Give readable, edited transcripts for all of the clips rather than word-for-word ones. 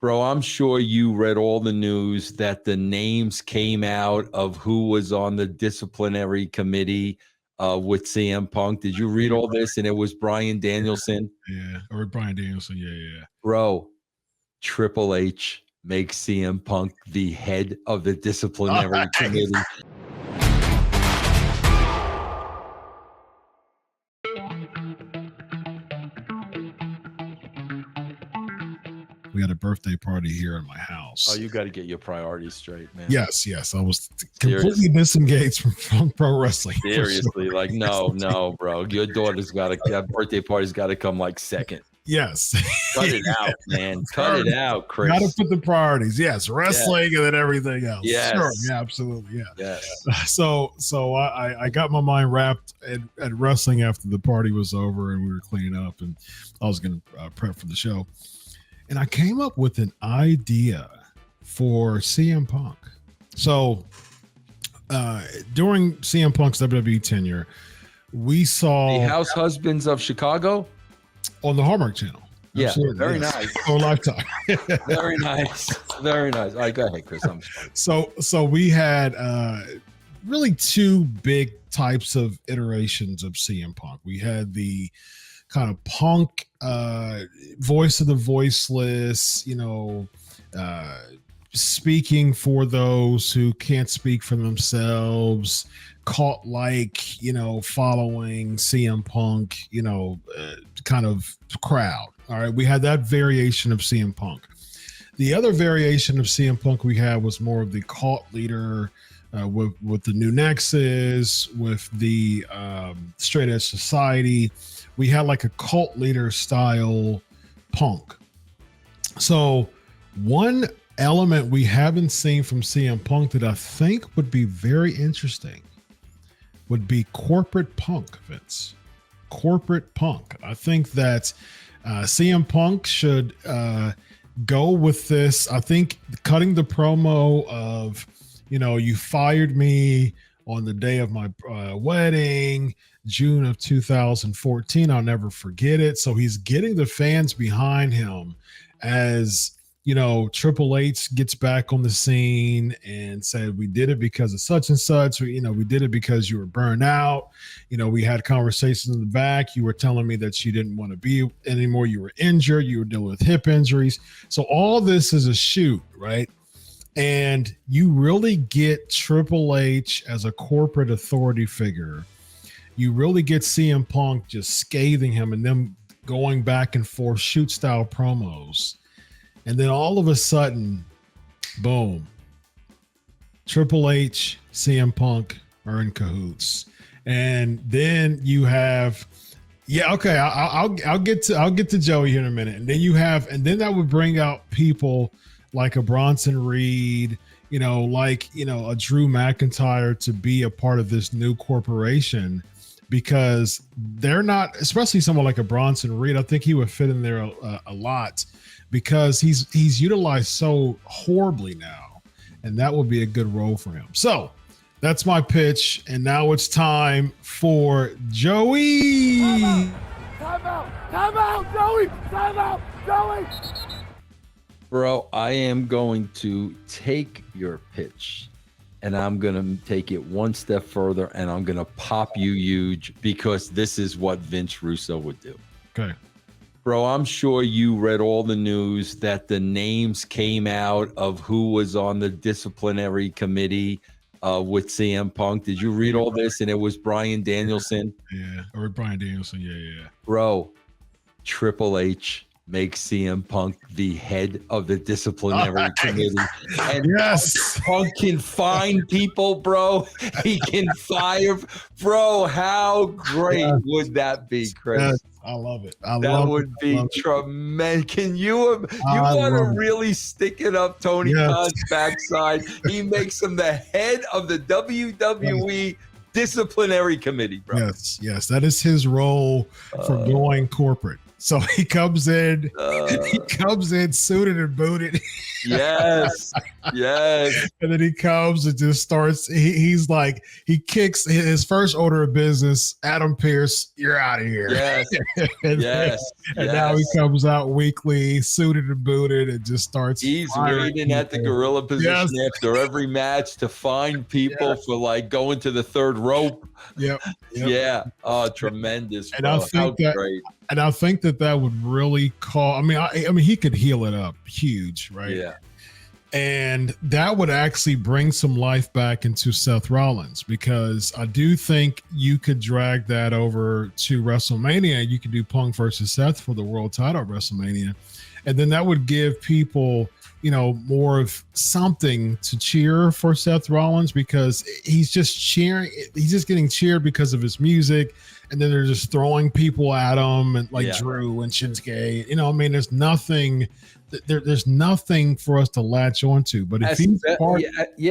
Bro, I'm sure you read all the news that the names came out of who was on the disciplinary committee with CM Punk. Did you read all this? And it was Bryan Danielson. Yeah, or Bryan Danielson. Yeah. Bro, Triple H makes CM Punk the head of the disciplinary committee. We had a birthday party here in my house. Oh, you got to get your priorities straight, man. Yes. I was completely disengaged from pro wrestling. Seriously, like no, bro. Your daughter's got to. That birthday party's got to come like second. Yes. Cut it out, man. Cut it out, Chris. Got to put the priorities. Yes, wrestling and then everything else. Yes. Sure. Yeah, absolutely. Yeah. Yes. So I got my mind wrapped at wrestling after the party was over and we were cleaning up and I was going to prep for the show. And I came up with an idea for CM Punk. So during CM Punk's WWE tenure, we saw the House Husbands of Chicago on the Hallmark Channel. Yeah, absolutely. Very nice. On Lifetime. Very nice. Very nice. All right, go ahead, Chris. I'm sorry. So we had really two big types of iterations of CM Punk. We had the kind of Punk voice of the voiceless, speaking for those who can't speak for themselves, cult-like, following CM Punk, kind of crowd. All right. We had that variation of CM Punk. The other variation of CM Punk we had was more of the cult leader with the New Nexus, with the Straight Edge Society. We had like a cult leader style Punk. So one element we haven't seen from CM Punk that I think would be very interesting would be corporate Punk, Vince. Corporate Punk. I think that CM Punk should go with this. I think cutting the promo of, you fired me on the day of my wedding, June of 2014. I'll never forget it. So he's getting the fans behind him as, Triple H gets back on the scene and said, we did it because of such and such. We did it because you were burned out. We had conversations in the back. You were telling me that you didn't want to be anymore. You were injured. You were dealing with hip injuries. So all this is a shoot, right? And you really get Triple H as a corporate authority figure. You really get CM Punk just scathing him and them going back and forth shoot style promos. And then all of a sudden, boom, Triple H, CM Punk are in cahoots. And then you have, I'll get to Joey here in a minute. And then then that would bring out people like a Bronson Reed, a Drew McIntyre to be a part of this new corporation, because they're not, especially someone like a Bronson Reed. I think he would fit in there a lot because he's utilized so horribly now, and that would be a good role for him. So that's my pitch, and now it's time for Joey. Time out, Joey. Time out, Joey. Bro, I am going to take your pitch and I'm going to take it one step further and I'm going to pop you huge, because this is what Vince Russo would do. Okay. Bro, I'm sure you read all the news that the names came out of who was on the disciplinary committee with CM Punk. Did you read all this? And it was Bryan Danielson. Yeah, or Bryan Danielson. Yeah. Bro, Triple H makes CM Punk the head of the disciplinary committee. And yes, Punk can find people, bro. He can fire. Bro, how great would that be, Chris? Yes, I love it. That would be tremendous. Can you want to really stick it up Tony Khan's backside? He makes him the head of the WWE disciplinary committee, bro. Yes, that is his role for going corporate. So he comes in suited and booted. Yes. Yes. And then he comes and just starts. He's like, he kicks his first order of business. Adam Pearce, you're out of here. Yes. and now he comes out weekly, suited and booted, and just starts. He's waiting at the gorilla position after every match to find people for like going to the third rope. Yep. Yeah. Oh, tremendous. And I think that would really call. I mean, he could heal it up huge, right? Yeah. And that would actually bring some life back into Seth Rollins, because I do think you could drag that over to WrestleMania. You could do Punk versus Seth for the world title at WrestleMania. And then that would give people, more of something to cheer for Seth Rollins, because he's just cheering. He's just getting cheered because of his music. And then they're just throwing people at him, and like Drew and Shinsuke. There's nothing for us to latch onto. But if he's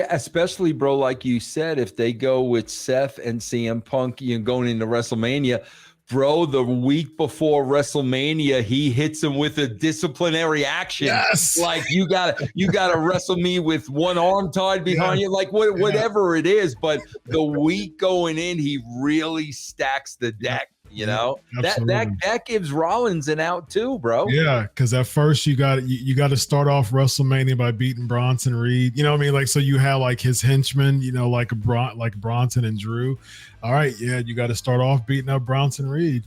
especially, bro, like you said, if they go with Seth and CM Punk, going into WrestleMania, bro, the week before WrestleMania, he hits him with a disciplinary action. Yes. Like you gotta wrestle me with one arm tied behind you, like whatever it is. But the week going in, he really stacks the deck. That gives Rollins an out too, bro. Yeah, because at first you got to start off WrestleMania by beating Bronson Reed. Like, so you have like his henchmen, like Bronson and Drew. All right, you got to start off beating up Bronson Reed.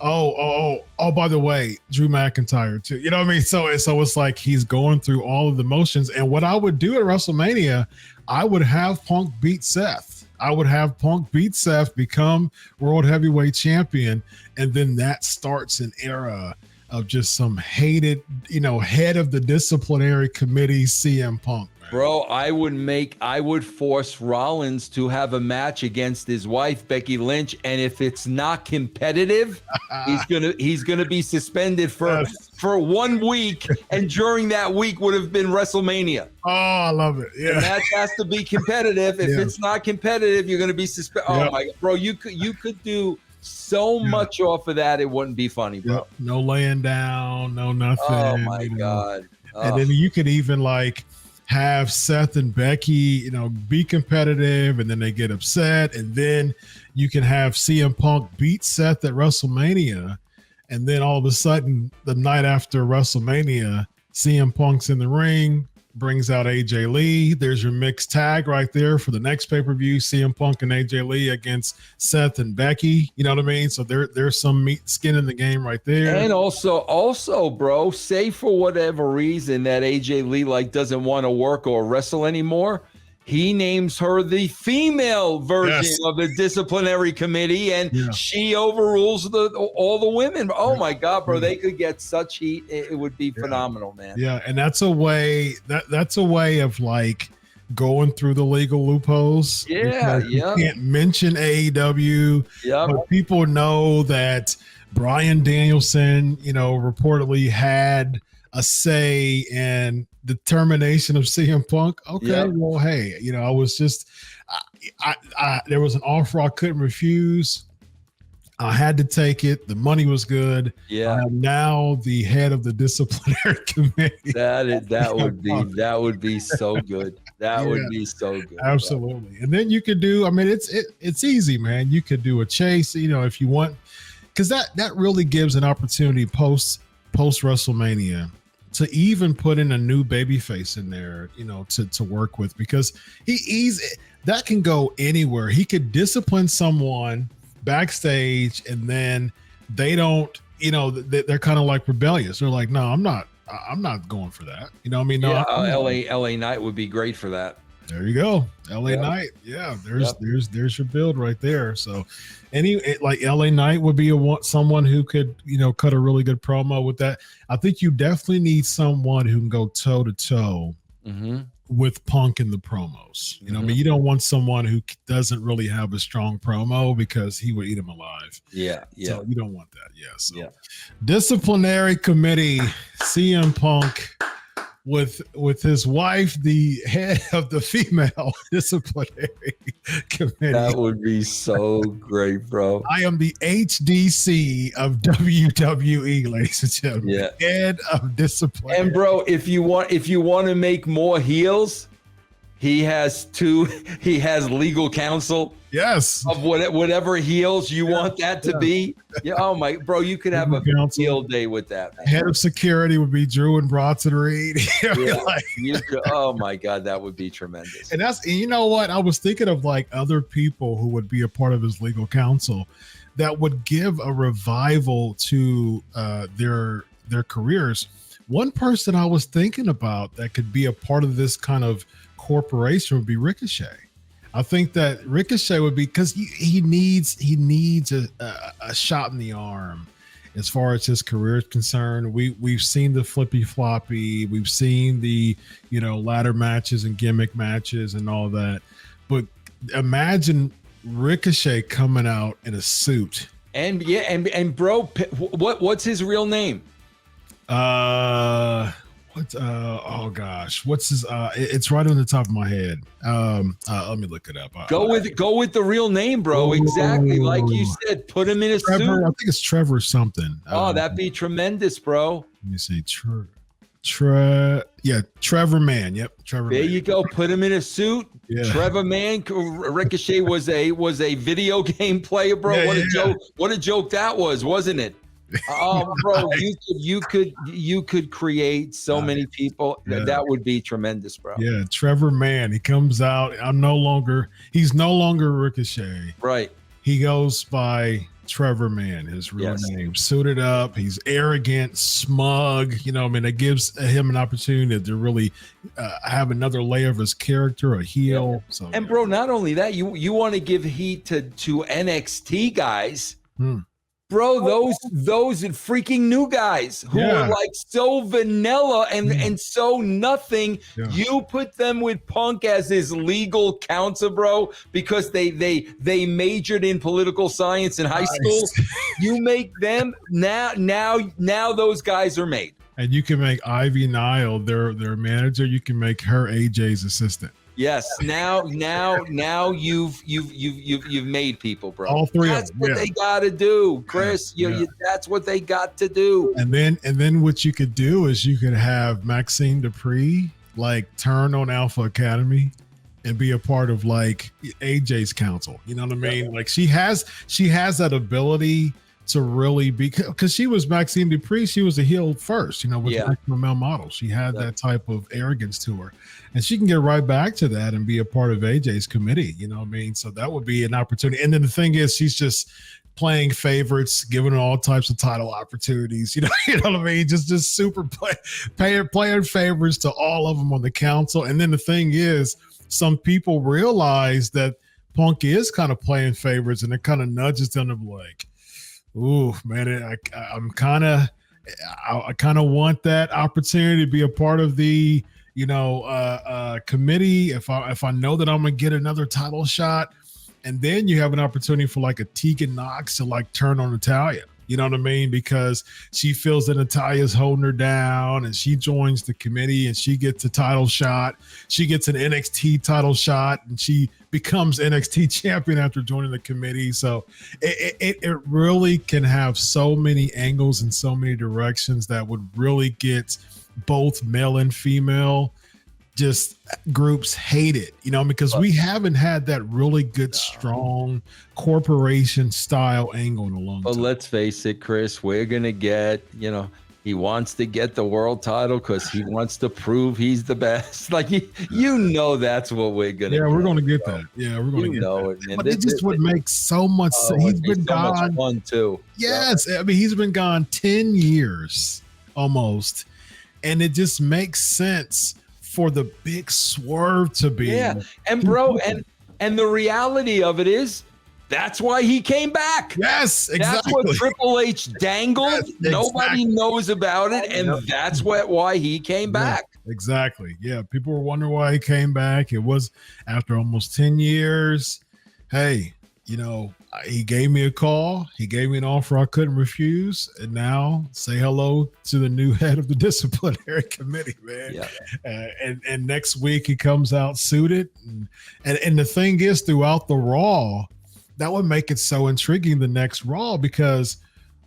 Oh, by the way, Drew McIntyre too. So it's like he's going through all of the motions. And what I would do at WrestleMania, I would have Punk beat Seth. I would have Punk beat Seth, become World Heavyweight Champion, and then that starts an era of just some hated, head of the disciplinary committee, CM Punk. Man. Bro, I would force Rollins to have a match against his wife, Becky Lynch, and if it's not competitive, he's gonna be suspended for 1 week, and during that week would have been WrestleMania. Oh, I love it. Yeah, the match has to be competitive. If it's not competitive, you're gonna be suspended. Oh my God, bro, you could do so much off of that, it wouldn't be funny, bro. No laying down, no nothing. Oh my God. And then you could even like have Seth and Becky, be competitive, and then they get upset, and then you can have CM Punk beat Seth at WrestleMania, and then all of a sudden, the night after WrestleMania, CM Punk's in the ring, brings out AJ Lee. There's your mixed tag right there for the next pay-per-view, CM Punk and AJ Lee against Seth and Becky. You know what I mean? So there's some skin in the game right there. And also, bro, say for whatever reason that AJ Lee doesn't want to work or wrestle anymore, he names her the female version of the disciplinary committee, and she overrules all the women. Oh my God, bro, they could get such heat. It would be phenomenal, man. Yeah, and that's a way of like going through the legal loopholes. Yeah. You can't mention AEW, but people know that Bryan Danielson, reportedly had a say in the termination of CM Punk. Okay, well, hey, I was just, I there was an offer I couldn't refuse. I had to take it. The money was good. Yeah. I'm now the head of the disciplinary committee. That would be so good. That would be so good. Absolutely. Bro. And then you could do, it's easy, man. You could do a chase, if you want, because that really gives an opportunity post WrestleMania to even put in a new babyface in there, to work with, because that can go anywhere. He could discipline someone backstage, and then they don't, they're kind of like rebellious. They're like, no, I'm not going for that. LA Knight would be great for that. There you go. LA Knight. Yeah. There's your build right there. So LA Knight would be someone who could, cut a really good promo with that. I think you definitely need someone who can go toe to toe with Punk in the promos. You don't want someone who doesn't really have a strong promo, because he would eat him alive. Yeah. So you don't want that. Disciplinary committee, CM Punk with his wife, the head of the female disciplinary committee. That would be so great, bro. I am the HDC of WWE, ladies and gentlemen. Yeah. Head of discipline. And bro, if you want to make more heels, he has legal counsel. Yes. Of whatever heels you want that to be. Yeah. Oh my, bro, you could have a field day with that. Man. Head of security would be Drew and Bronson Reed. You could, oh my God, that would be tremendous. And you know what? I was thinking of like other people who would be a part of his legal counsel that would give a revival to their careers. One person I was thinking about that could be a part of this kind of corporation would be Ricochet. I think that Ricochet would be, because he needs a shot in the arm as far as his career is concerned. We've seen the flippy floppy, we've seen the ladder matches and gimmick matches and all that, but imagine Ricochet coming out in a suit. And bro, what's his real name? Oh gosh, what's his it's right on the top of my head. Let me look it up. Go with the real name, bro. Exactly like you said. Put him in a Trevor, suit. I think it's Trevor something. That'd be tremendous, bro. Let me see. Trevor Mann. Yep, Trevor. There Mann. you go. Put him in a suit. Yeah. Trevor Mann. Ricochet was a video game player, bro. Yeah, joke! What a joke that was, wasn't it? Oh, bro, you could create so many people. Yeah. That would be tremendous, bro. Yeah, Trevor Mann. He comes out. He's no longer Ricochet. Right. He goes by Trevor Mann, his real name. Suited up. He's arrogant, smug. It gives him an opportunity to really have another layer of his character, a heel. Yeah. So, bro, not only that, you want to give heat to NXT guys. Bro, those freaking new guys who are like so vanilla and so nothing. Yeah. You put them with Punk as his legal counsel, bro, because they majored in political science in high school. You make them now those guys are made. And you can make Ivy Nile their manager. You can make her AJ's assistant. Yes. Now you've made people, bro. All three. That's what they got to do, Chris. That's what they got to do. And then what you could do is you could have Maxine Dupree turn on Alpha Academy and be a part of AJ's council. You know what I mean? Yeah. She has that ability to really be, because she was Maxine Dupree. She was a heel first, with Maximum Male Model. She had that type of arrogance to her, and she can get right back to that and be a part of AJ's committee. You know what I mean? So that would be an opportunity. And then the thing is, she's just playing favorites, giving her all types of title opportunities. You know what I mean? Just super playing favorites to all of them on the council. And then the thing is, some people realize that Punk is kind of playing favorites, and it kind of nudges them to be like, ooh, man, I kind of want that opportunity to be a part of the, committee. If I know that I'm gonna get another title shot, and then you have an opportunity for a Tegan Knox to turn on Natalya. You know what I mean? Because she feels that Natalya's holding her down, and she joins the committee and she gets a title shot. She gets an NXT title shot, and she becomes NXT champion after joining the committee. So it really can have so many angles and so many directions that would really get both male and female just groups hate it, because we haven't had that really good, strong corporation style angle in a long time. But let's face it, Chris, we're going to get, he wants to get the world title because he wants to prove he's the best. That's what we're going to get. Yeah, we're going to get that. Yeah, we're going to get that. But it just would make so much sense. He's been gone. So much fun too. Yes. I mean, he's been gone 10 years almost. And it just makes sense for the big swerve to be. Yeah. And bro, and the reality of it is, that's why he came back. Yes, exactly. That's what Triple H dangled. Yes, exactly. Nobody knows about it, and that's why he came back. Exactly. Yeah, people were wondering why he came back. It was after almost 10 years. Hey, He gave me a call. He gave me an offer I couldn't refuse. And now say hello to the new head of the disciplinary committee, man. Yeah. And next week he comes out suited. And the thing is, throughout the Raw, that would make it so intriguing the next Raw, because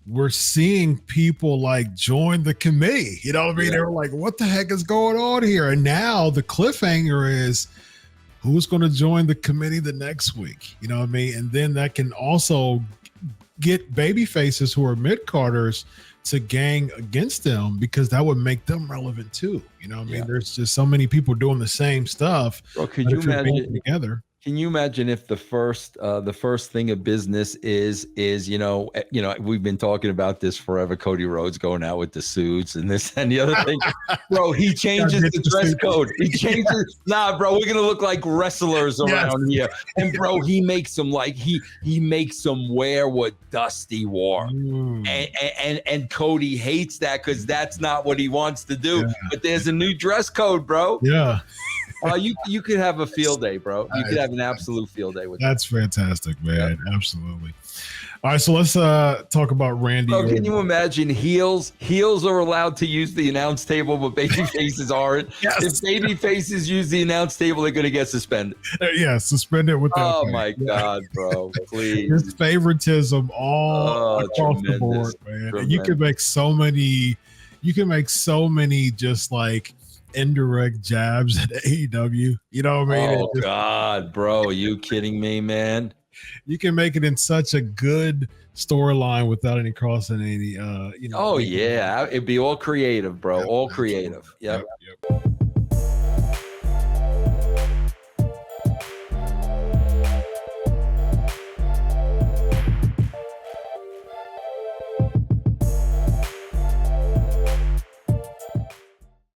we're seeing people like join the committee. You know what I mean? Yeah. They were like, what the heck is going on here? And now the cliffhanger is who's going to join the committee the next week? You know what I mean? And then that can also get baby faces who are mid-carders to gang against them, because that would make them relevant too. You know what I mean? There's just so many people doing the same stuff. Bro, could you imagine together? Can you imagine if the first thing of business is we've been talking about this forever, Cody Rhodes going out with the suits and this and the other thing, bro, he changes the dress code. He changes, bro, we're gonna look like wrestlers around here. And bro, he makes them like he makes them wear what Dusty wore. And Cody hates that because that's not what he wants to do. Yeah. But there's a new dress code, bro. Yeah. You could have a field day, bro. You could have an absolute field day with that's fantastic, man. Yep. Absolutely. All right, so let's talk about Randy. Bro, can you imagine heels are allowed to use the announce table, but baby faces aren't? Yes. If baby faces use the announce table, they're going to get suspended. Yeah, suspended with that. Oh, my God, bro. Please. There's favoritism all across the board, man. And you can make so many just like indirect jabs at AEW. You know what I mean? Oh, God, bro. Are you kidding me, man? You can make it in such a good storyline without any crossing any Oh, yeah. It'd be all creative, bro. All creative. Yep.